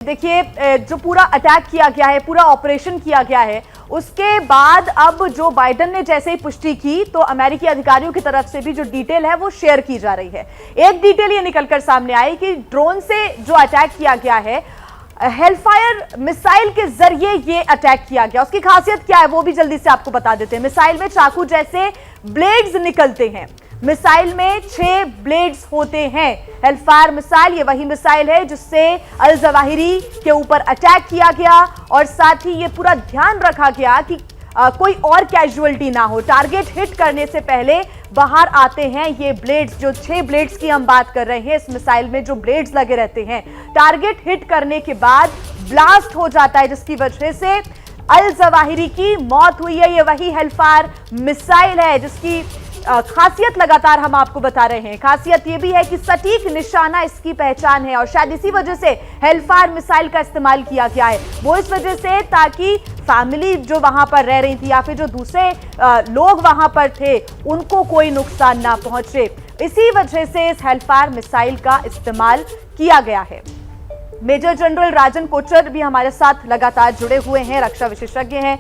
देखिए, जो पूरा अटैक किया गया है, पूरा ऑपरेशन किया गया है, उसके बाद अब जो बाइडेन ने जैसे ही पुष्टि की तो अमेरिकी अधिकारियों की तरफ से भी जो डिटेल है वो शेयर की जा रही है। एक डिटेल ये निकलकर सामने आई कि ड्रोन से जो अटैक किया गया है, हेलफायर मिसाइल के जरिए ये अटैक किया गया। उसकी खासियत क्या है वो भी जल्दी से आपको बता देते हैं। मिसाइल में चाकू जैसे ब्लेड्स निकलते हैं। मिसाइल में 6 ब्लेड्स होते हैं। हेलफायर मिसाइल ये वही मिसाइल है जिससे अल जवाहिरी के ऊपर अटैक किया गया और साथ ही ये पूरा ध्यान रखा गया कि कोई और कैजुअलिटी ना हो। टारगेट हिट करने से पहले बाहर आते हैं ये ब्लेड्स, जो 6 ब्लेड्स की हम बात कर रहे हैं। इस मिसाइल में जो ब्लेड्स लगे रहते हैं, टारगेट हिट करने के बाद ब्लास्ट हो जाता है, जिसकी वजह से अल जवाहिरी की मौत हुई है। ये वही हेलफायर मिसाइल है जिसकी खासियत लगातार हम आपको बता रहे हैं। खासियत यह भी है कि सटीक निशाना इसकी पहचान है और शायद इसी वजह से हेलफायर मिसाइल का इस्तेमाल किया गया है। वो इस वजह से ताकि फैमिली जो वहां पर रह रही थी या फिर जो दूसरे लोग वहां पर थे उनको कोई नुकसान ना पहुंचे, इसी वजह से इस हेलफायर मिसाइल का इस्तेमाल किया गया है। मेजर जनरल राजन कोचर भी हमारे साथ लगातार जुड़े हुए हैं, रक्षा विशेषज्ञ हैं।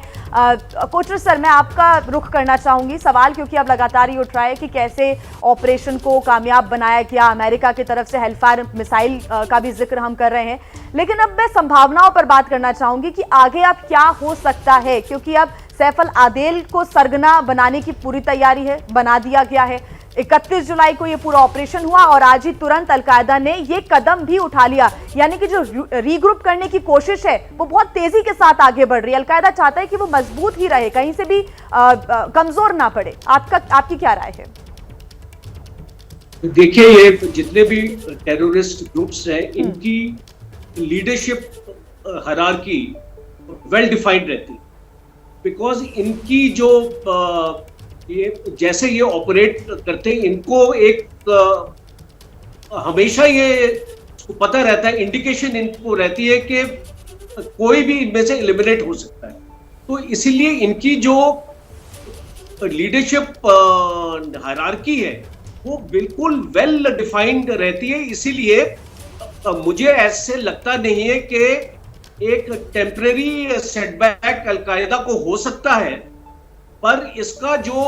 कोचर सर, मैं आपका रुख करना चाहूंगी सवाल, क्योंकि अब लगातार ये उठ रहा है कि कैसे ऑपरेशन को कामयाब बनाया गया। अमेरिका की तरफ से हेलफायर मिसाइल का भी जिक्र हम कर रहे हैं, लेकिन अब मैं संभावनाओं पर बात करना चाहूंगी कि आगे अब क्या हो सकता है, क्योंकि अब सैफ अल आदेल को सरगना बनाने की पूरी तैयारी है, बना दिया गया है। 31 जुलाई को ये पूरा ऑपरेशन हुआ और आज ही तुरंत अलकायदा ने ये कदम भी उठा लिया, यानी कि जो रीग्रुप करने की कोशिश है वो बहुत तेजी के साथ आगे बढ़ रही है। अलकायदा चाहता है कि वो मजबूत ही रहे, कहीं से भी कमजोर ना पड़े। आपकी क्या राय है? देखिए, ये जितने भी टेररिस्ट ग्रुप्स हैं, इनकी लीडरशिप हायरार्की वेल डिफाइंड रहती है, बिकॉज इनकी जो ये जैसे ये ऑपरेट करते हैं, इनको एक हमेशा ये पता रहता है, इंडिकेशन इनको रहती है कि कोई भी इनमें से एलिमिनेट हो सकता है। तो इसीलिए इनकी जो लीडरशिप हायरार्की है वो बिल्कुल वेल डिफाइंड रहती है। इसीलिए मुझे ऐसे लगता नहीं है कि एक टेम्परेरी सेटबैक अलकायदा को हो सकता है, पर इसका जो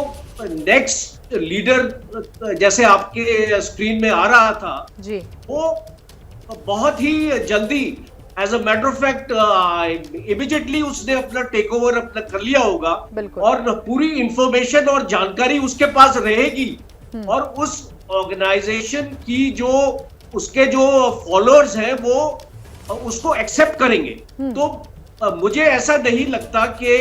नेक्स्ट लीडर जैसे आपके स्क्रीन में आ रहा था जी, वो बहुत ही जल्दी, as a matter of fact immediately उसने अपना टेक ओवर अपना कर लिया होगा और पूरी इंफॉर्मेशन और जानकारी उसके पास रहेगी और उस ऑर्गेनाइजेशन की जो उसके जो फॉलोअर्स हैं वो उसको एक्सेप्ट करेंगे। तो मुझे ऐसा नहीं लगता कि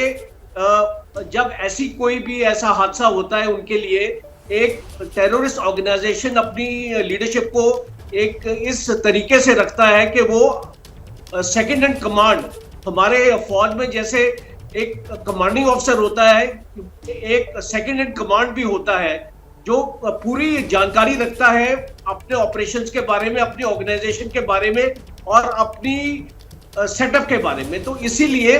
जब ऐसी कोई भी ऐसा हादसा होता है उनके लिए एक टेररिस्ट ऑर्गेनाइजेशन अपनी लीडरशिप को एक इस तरीके से रखता है कि वो सेकंड हैंड कमांड, हमारे फौज में जैसे एक कमांडिंग ऑफिसर होता है, एक सेकंड हैंड कमांड भी होता है जो पूरी जानकारी रखता है अपने ऑपरेशंस के बारे में, अपनी ऑर्गेनाइजेशन के बारे में और अपनी सेटअप के बारे में। तो इसीलिए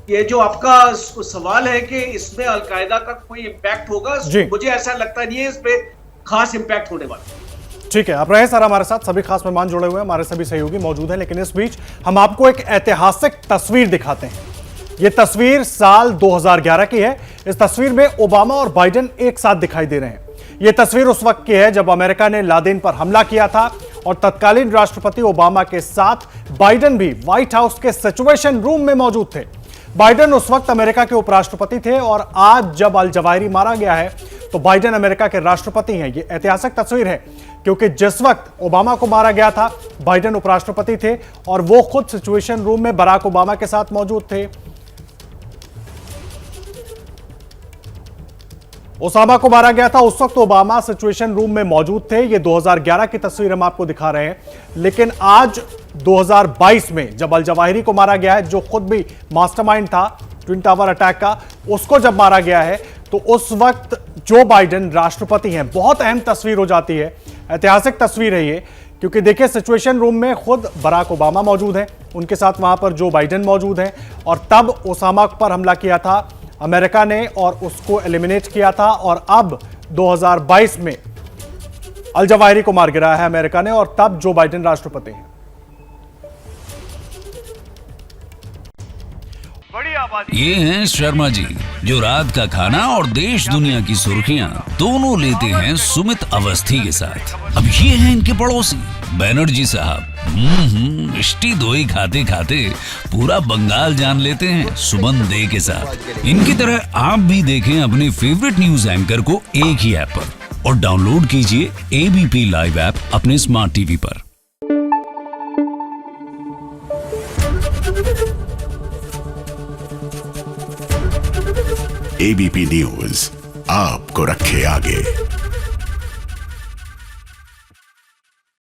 ये जो आपका सवाल है कि इसमें अलकायदा का कोई इम्पैक्ट होगा, मुझे ऐसा लगता नहीं है इस पे खास इम्पैक्ट होने वाला। ठीक है, आप रहे सर हमारे साथ, सभी खास मेहमान जुड़े हुए हैं, हमारे सभी सहयोगी मौजूद हैं, लेकिन इस बीच हम आपको एक ऐतिहासिक तस्वीर दिखाते हैं। ये तस्वीर साल 2011 की है। इस तस्वीर में ओबामा और बाइडेन एक साथ दिखाई दे रहे हैं। यह तस्वीर उस वक्त की है जब अमेरिका ने लादेन पर हमला किया था और तत्कालीन राष्ट्रपति ओबामा के साथ बाइडेन भी व्हाइट हाउस के सिचुएशन रूम में मौजूद थे। बाइडेन उस वक्त अमेरिका के उपराष्ट्रपति थे और आज जब अल जवाहिरी मारा गया है तो बाइडेन अमेरिका के राष्ट्रपति हैं। यह ऐतिहासिक तस्वीर है क्योंकि जिस वक्त ओबामा को मारा गया था बाइडेन उपराष्ट्रपति थे और वो खुद सिचुएशन रूम में बराक ओबामा के साथ मौजूद थे। ओसामा को मारा गया था, उस वक्त ओबामा सिचुएशन रूम में मौजूद थे। ये 2011 की तस्वीर हम आपको दिखा रहे हैं, लेकिन आज 2022 में जब अल जवाहिरी को मारा गया है, जो खुद भी मास्टरमाइंड था ट्विन टावर अटैक का, उसको जब मारा गया है तो उस वक्त जो बाइडेन राष्ट्रपति हैं। बहुत अहम तस्वीर हो जाती है, ऐतिहासिक तस्वीर है ये, क्योंकि देखिए सिचुएशन रूम में खुद बराक ओबामा मौजूद हैं, उनके साथ वहां पर जो बाइडेन मौजूद हैं और तब ओसामा पर हमला किया था अमेरिका ने और उसको एलिमिनेट किया था और अब 2022 में अल जवाहिरी को मार गिराया है अमेरिका ने और तब जो बाइडेन राष्ट्रपति हैं। ये हैं शर्मा जी, जो रात का खाना और देश दुनिया की सुर्खियां दोनों लेते हैं सुमित अवस्थी के साथ। अब ये हैं इनके पड़ोसी बनर्जी साहब। मिष्टी दोई खाते खाते पूरा बंगाल जान लेते हैं सुमन दे के साथ। इनकी तरह आप भी देखें अपने फेवरेट न्यूज एंकर को एक ही ऐप पर और डाउनलोड कीजिए एबीपी लाइव ऐप अपने स्मार्ट टीवी पर। एबीपी न्यूज आपको रखे आगे।